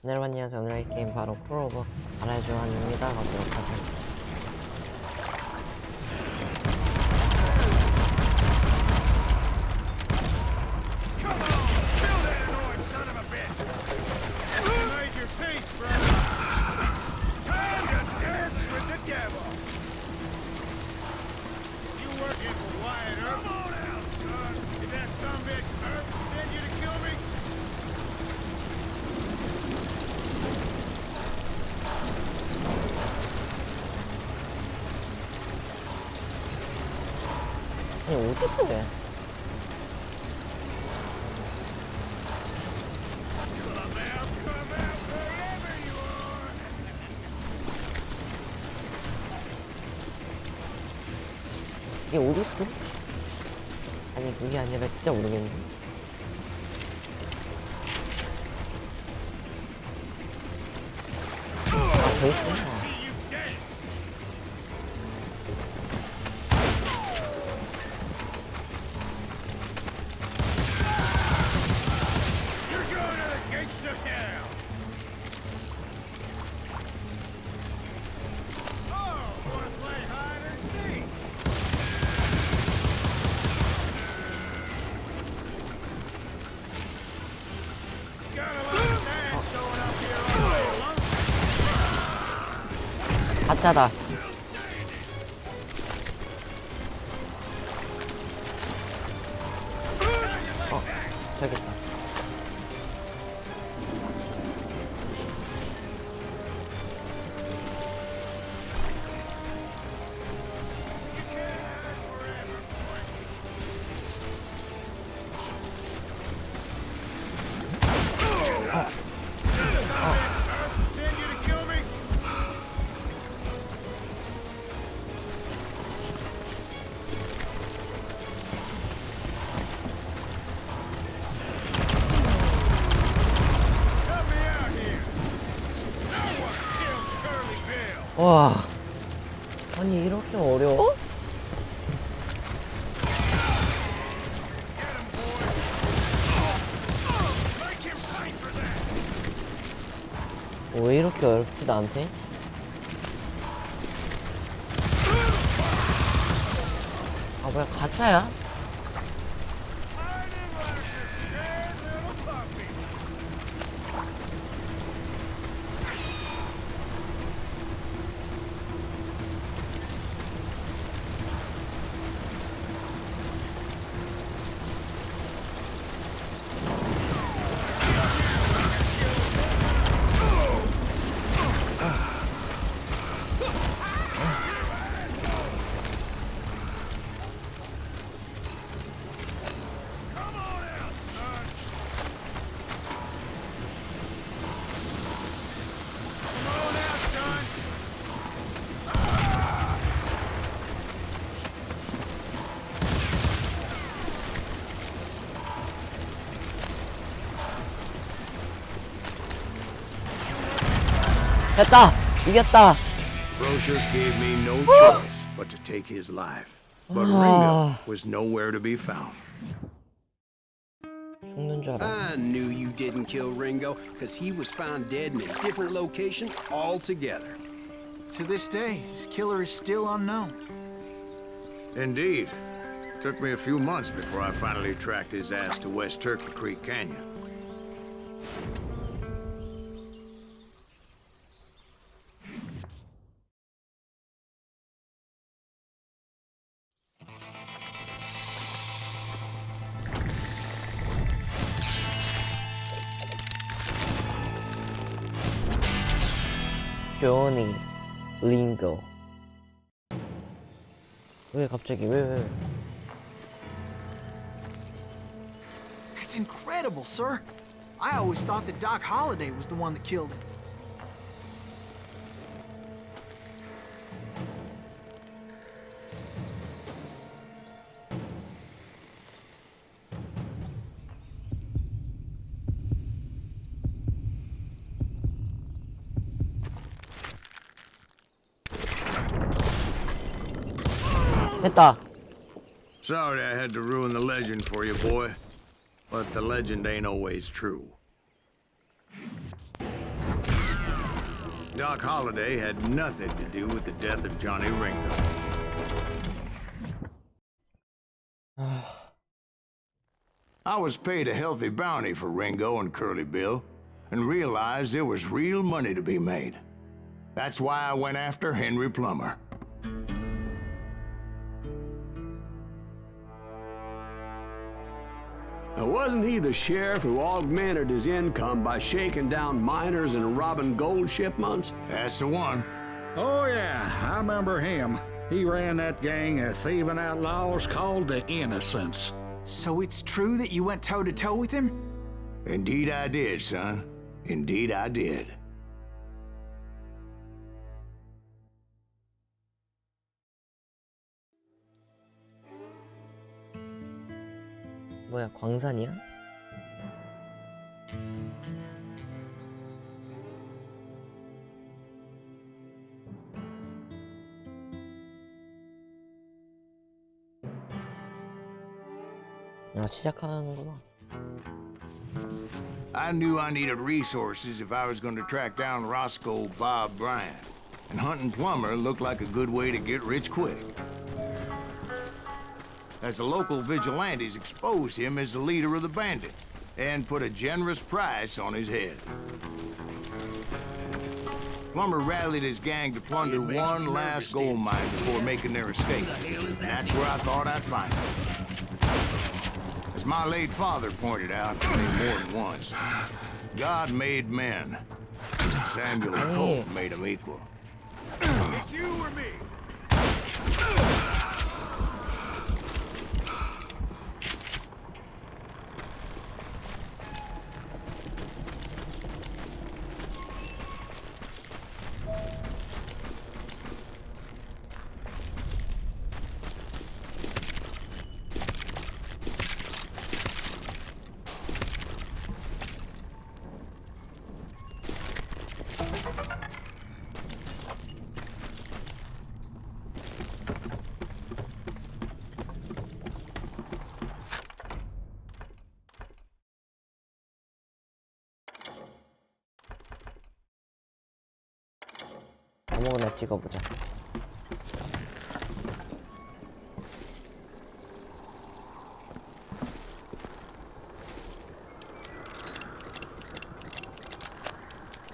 여러분 안녕하세요. 오늘의 게임 바로 콜 오브 아라이즈입니다. 가보도록 하죠. 아니 어딨어 왜? 이게 어딨어? 아니 그게 아니라 진짜 모르겠네. 아 저 있구나. 가짜다. 저기 있다. 와, 아니 이렇게 어려워? 왜 이렇게 어렵지 나한테? 아 뭐야 가짜야? 됐다! 이겼다! Brocious gave me no choice but to take his life. But Ringo was nowhere to be found. 죽는 줄 알았어. I knew you didn't kill Ringo, because he was found dead in a different location altogether. To this day, his killer is still unknown. Indeed. Took me a few months before I finally tracked his ass to West Turkey Creek Canyon. 조니 링고. 왜 갑자기 왜? That's incredible, sir. I always thought that Doc Holliday was the one that killed him. 됐다. Sorry I had to ruin the legend for you, boy. But the legend ain't always true. Doc Holliday had nothing to do with the death of Johnny Ringo. I was paid a healthy bounty for Ringo and Curly Bill, and realized there was real money to be made. That's why I went after Henry Plummer. Now, wasn't he the sheriff who augmented his income by shaking down miners and robbing gold shipments? That's the one. Oh, yeah, I remember him. He ran that gang of thieving outlaws called the Innocents. So it's true that you went toe-to-toe with him? Indeed I did, son. Indeed I did. 뭐야, 광산이야? 아, 시작하는구나. I knew I needed resources if I was going to track down Roscoe Bob Bryant, and hunting Plummer looked like a good way to get rich quick. As the local vigilantes exposed him as the leader of the bandits, and put a generous price on his head. Plummer rallied his gang to plunder one last gold mine before making their escape, and that's where I thought I'd find him. As my late father pointed out to me more than once, God made men, and Samuel Colt made them equal. It's you or me? 아무거나 찍어보자.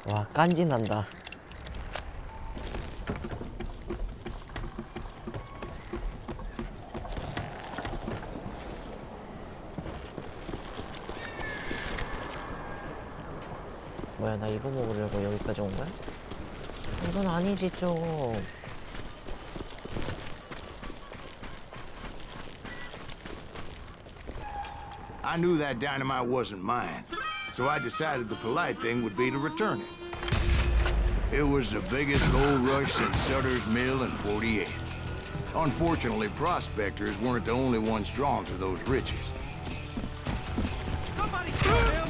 와, 깐진한다. 뭐야, 나 이거 먹으려고 여기까지 온 거야? 이건 아니지 좀. I knew that dynamite wasn't mine, so I decided the polite thing would be to return it. It was the biggest gold rush since Sutter's Mill in '48. Unfortunately, prospectors weren't the only ones drawn to those riches. Somebody kill him!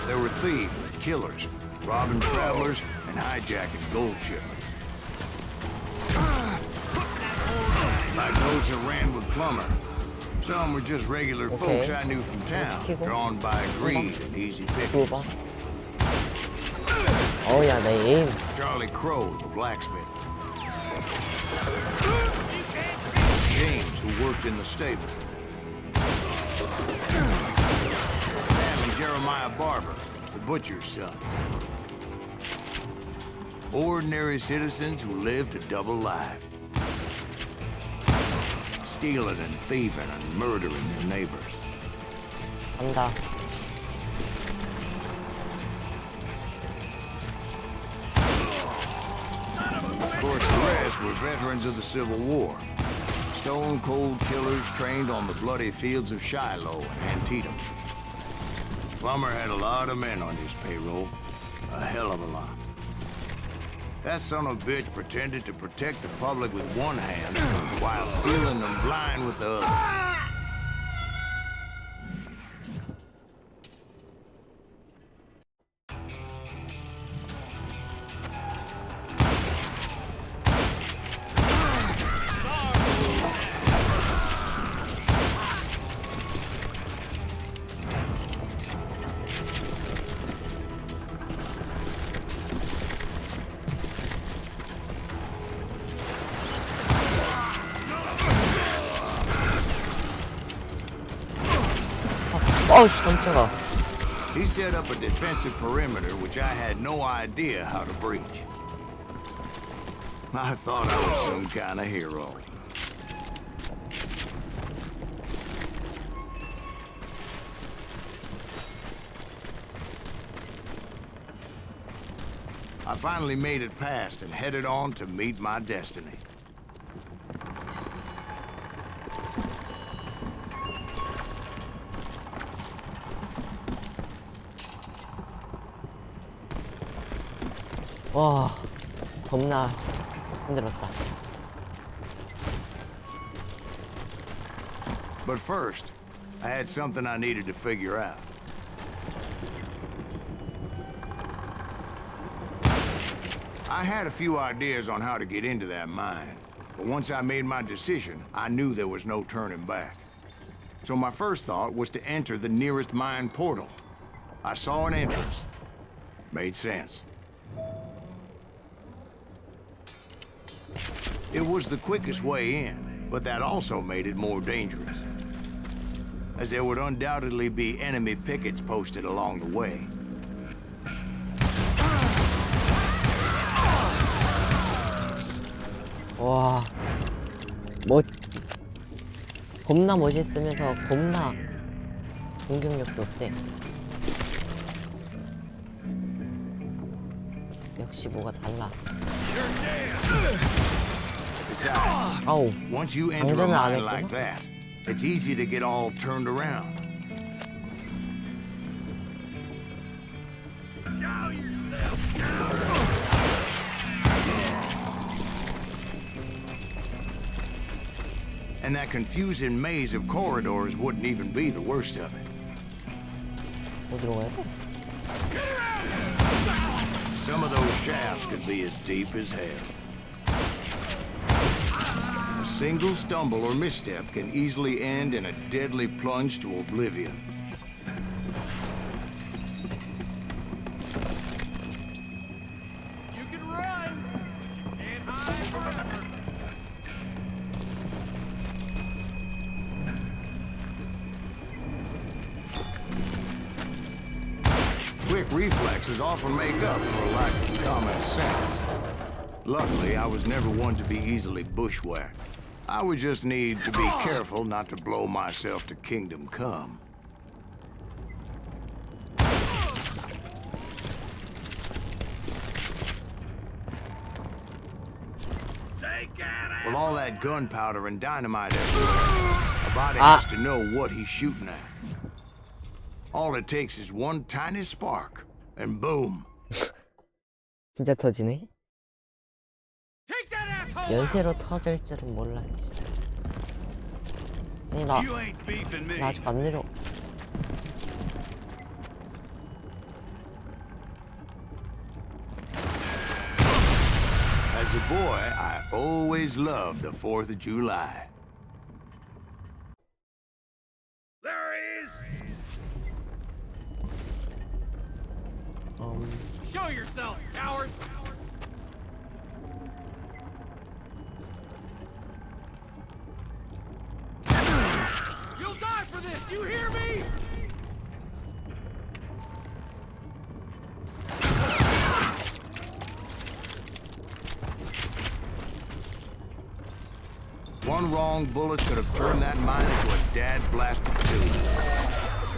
There were thieves, killers, robbing travelers, and hijacking gold shipments. Like those that ran with Plummer. Some were just regular folks I knew from town, drawn by greed and easy pickings. 어우야, 내 에임. Charlie Crow, the blacksmith. James, who worked in the stable. Sam and Jeremiah Barber, the butcher's son. Ordinary citizens who lived a double life. Stealing and thieving and murdering their neighbors. 간다. Of course, the rest were veterans of the Civil War. Stone-cold killers trained on the bloody fields of Shiloh and Antietam. Plummer had a lot of men on his payroll. A hell of a lot. That son of a bitch pretended to protect the public with one hand while stealing them blind with the other. 어우씨 깜짝아. He set up a defensive perimeter which I had no idea how to breach. I thought I was some kind of hero. I finally made it past and headed on to meet my destiny. 와, 겁나 힘들었다. But first, I had something I needed to figure out. I had a few ideas on how to get into that mine, but once I made my decision, I knew there was no turning back. So my first thought was to enter the nearest mine portal. I saw an entrance. Made sense. It was the quickest way in, but that also made it more dangerous, as there would undoubtedly be enemy pickets posted along the way. 와, 겁나 멋있으면서 겁나 공격력도 세. 역시 뭐가 달라. Besides, 아우, once you enter a 장전을 안 mine like 했구나. that, it's easy to get all turned around. Show yourself. And that confusing maze of corridors wouldn't even be the worst of it. 어디로 가야 돼? Some of those shafts could be as deep as hell. A single stumble or misstep can easily end in a deadly plunge to oblivion. You can run, but you can't hide forever. Quick reflexes often make up for a lack of common sense. Luckily, I was never one to be easily bushwhacked. I would just need to be careful not to blow myself to kingdom come. Take that With ass. all that gunpowder and dynamite everywhere, a body has to know what he's shooting at. All it takes is one tiny spark, and boom. 진짜 터지네? Take that asshole. 연쇄로 터질 줄은 몰랐지. 아니, 나 You ain't beefing me. 아직 안 내려. As a boy, I always loved the 4th of July. There he is. Show yourself, coward. You'll die for this. You hear me? One wrong bullet could have turned that mine into a dad-blasted tube.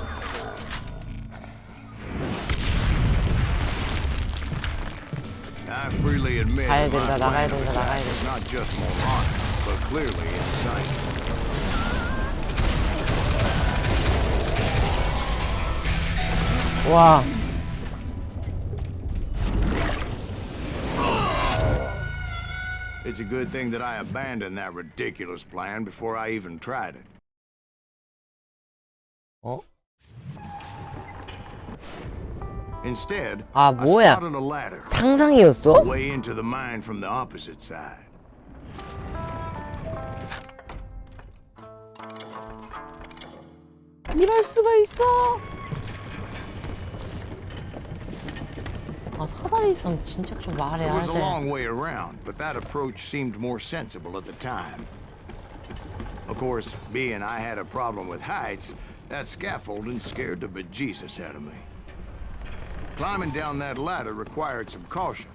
I freely admit 가야 that my 된다, 나가야 plan of 된다, attack 나가야 was 된다. not just moronic, but clearly insane. 와, It's a good thing that I abandoned that ridiculous plan before I even tried it. 어? Instead, 아, I 뭐야? spotted a ladder 상상이었어? way into the mine from the opposite side. 이럴 수가 있어? 아, 사다리 있으면 진짜 좀 It 말해야 was a 돼. long way around, but that approach seemed more sensible at the time. Of course, being I had a problem with heights, That scaffolding scared the bejesus out of me. Climbing down that ladder required some caution.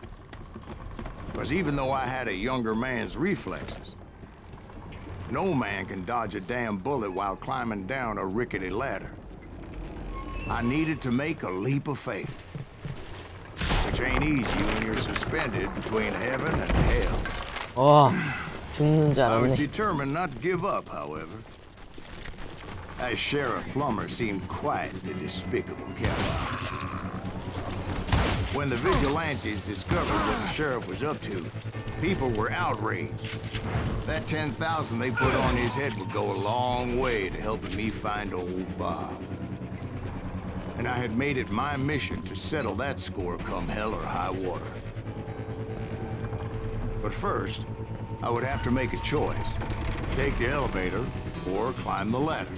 Because even though I had a younger man's reflexes, no man can dodge a damn bullet while climbing down a rickety ladder. I needed to make a leap of faith, which ain't easy when you're suspended between heaven and hell. 죽는 줄 I was 알았네. determined not to give up, however. That Sheriff Plummer seemed quite the despicable cat. When the vigilantes discovered what the sheriff was up to, people were outraged. That 10,000 they put on his head would go a long way to helping me find old Bob. And I had made it my mission to settle that score come hell or high water. But first, I would have to make a choice. Take the elevator or climb the ladder.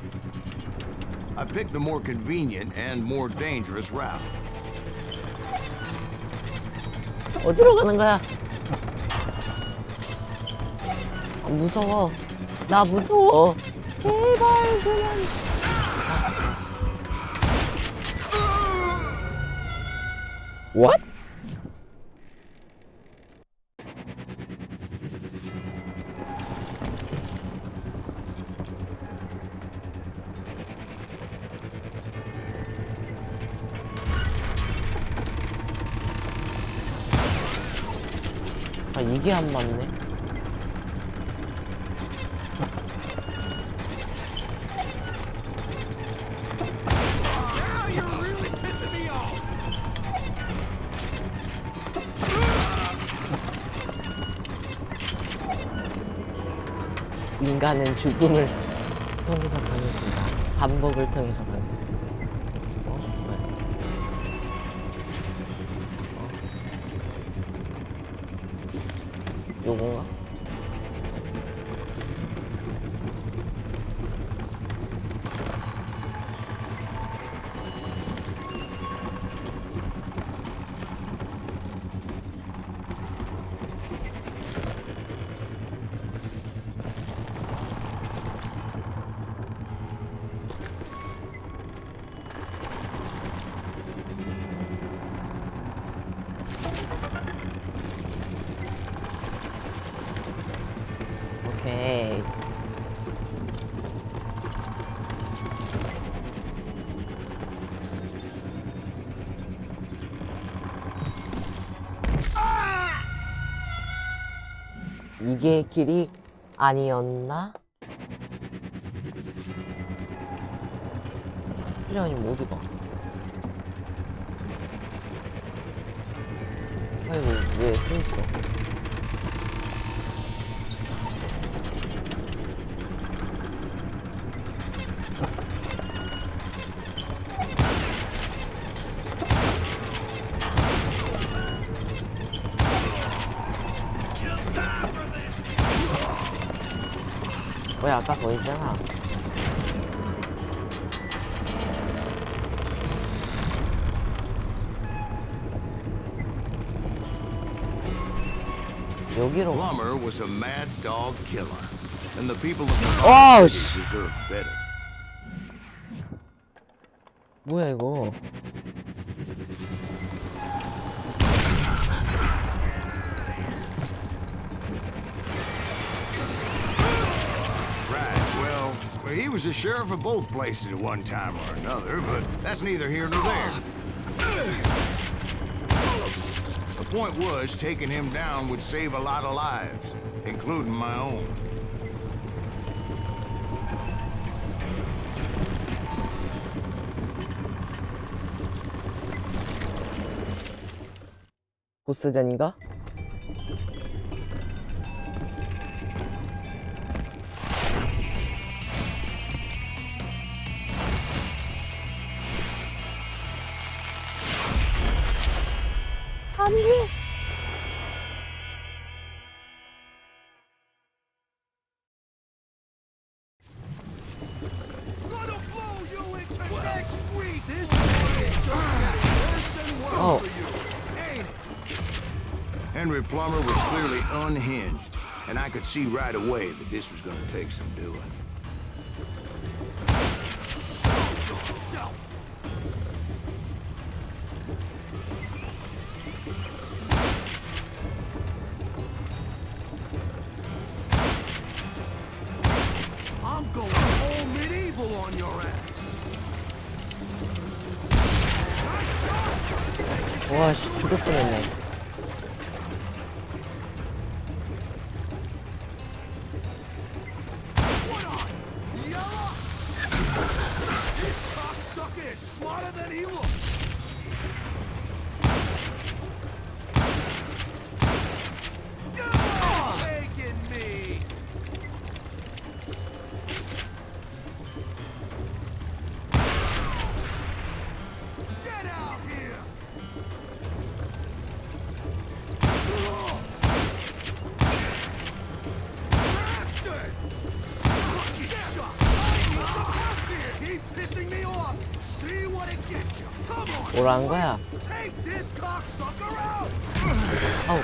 I picked the more convenient and more dangerous route. 어디로 가는 거야? 무서워. 나 무서워. 제발 그만. What? 아, 이게 안 맞네. Now you're really pissing me off. 인간은 죽음을 통해서 강해진다. 반복을 통해서 강해. 뭐야? 요건가? 오케이. 이게 길이 아니었나? 이러니 못 입어. 아이고, 왜 힘써? 뭐야, 아까 거기 있잖아. 여기로. Plummer was a mad dog killer, and the people of the Oh, city deserved better. 뭐야 이거? Right, well, he was the sheriff of both places at one time or another, but that's neither here nor there. The point was, taking him down would save a lot of lives, including my own. 보스전인가? 안돼. Gonna blow you into next week. This is just getting worse and worse for you, ain't it? Henry Plummer was clearly unhinged, and I could see right away that this was going to take some doing. 와씨 죽을 뻔했네. Cocksucker is smarter than he looks. You're taking me. Get out here. Bastard! Shut. Keep pissing me off. See what it gets you. Come on. 뭐라는 거야? Take this cocksucker out. 아우.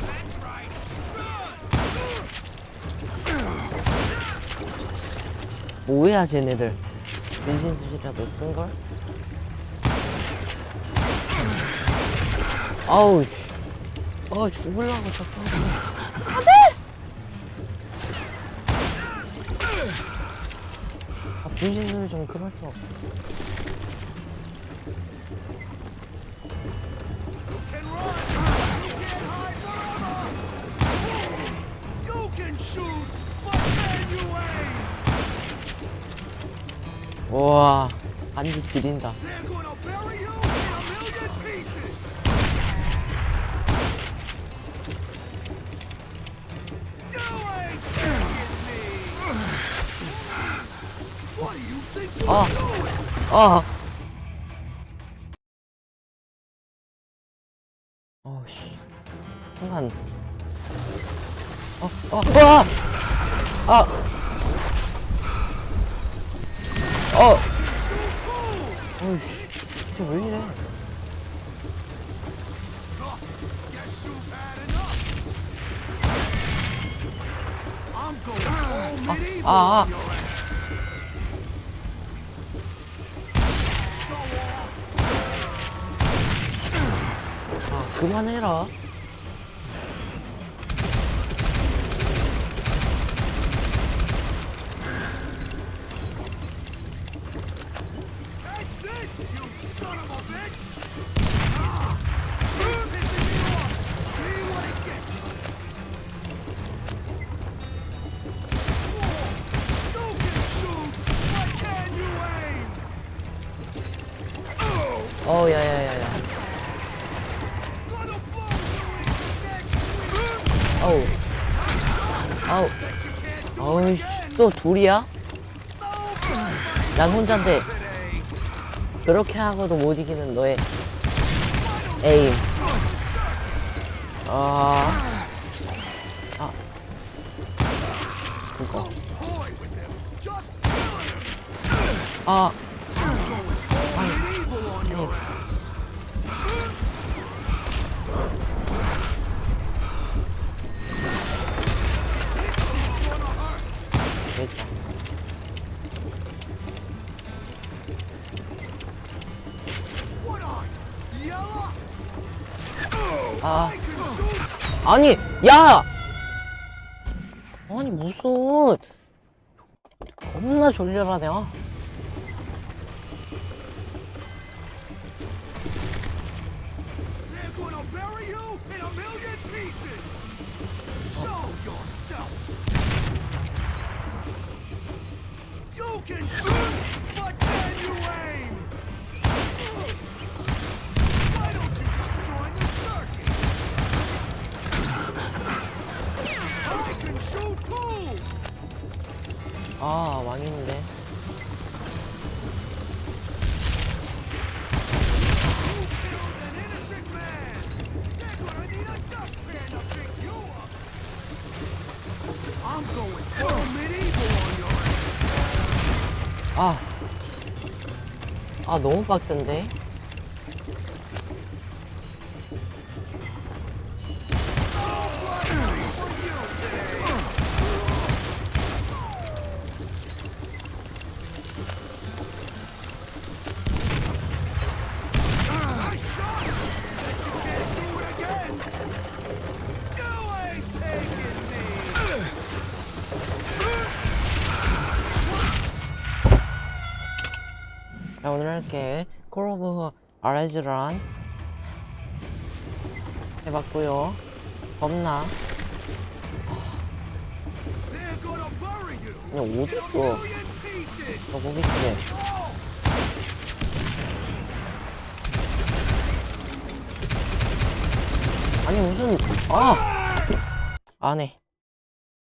That's right. 뭐야 쟤네들. 분신술이라도 쓴걸? 아우 씨. 죽을라고 자꾸. 안돼! 분신술 좀 그만 써. Can run. You can't hide forever. You can shoot, but can you aim? 와, 안지 지린다. They're gonna bury you in a million pieces. You ain't taking me. What do you think you're 아. doing? 씨. 순간. 어이씨. 쟤 왜 이래? Guess you've had enough. I'm going all medieval on your ass. Show off. 그만해라. Catch this, you son of a bitch! You're pissing me off. See what it gets you. You can shoot, but can you aim? 야야야야. Gonna blow you in next week. 아우. Bet you can't do it 어이, again. 또 둘이야? 난 혼잔데. Today. 그렇게 하고도 못 이기는 너의 에임. 죽어. Toy with him. Just kill him. 아, All medieval on your ass. 됐다. What are you? Yellow? 아, I can shoot. 아니, 야! 아니, 무슨. 겁나 졸려라네. They're gonna bury you in a million pieces. Show yourself. You can shoot, but can you aim? Why don't you just join the circus? I can shoot too. 망했는데. You killed an innocent man. They're gonna need a dustpan to pick you up. I'm going full medieval on your ass. 너무 빡센데? 자, 오늘 할게 콜 오브 아레즈란 해봤고요. 겁나. They're gonna bury you. 그냥 어딨어? Million pieces. 저 거기 있지. 아니 무슨 안 해.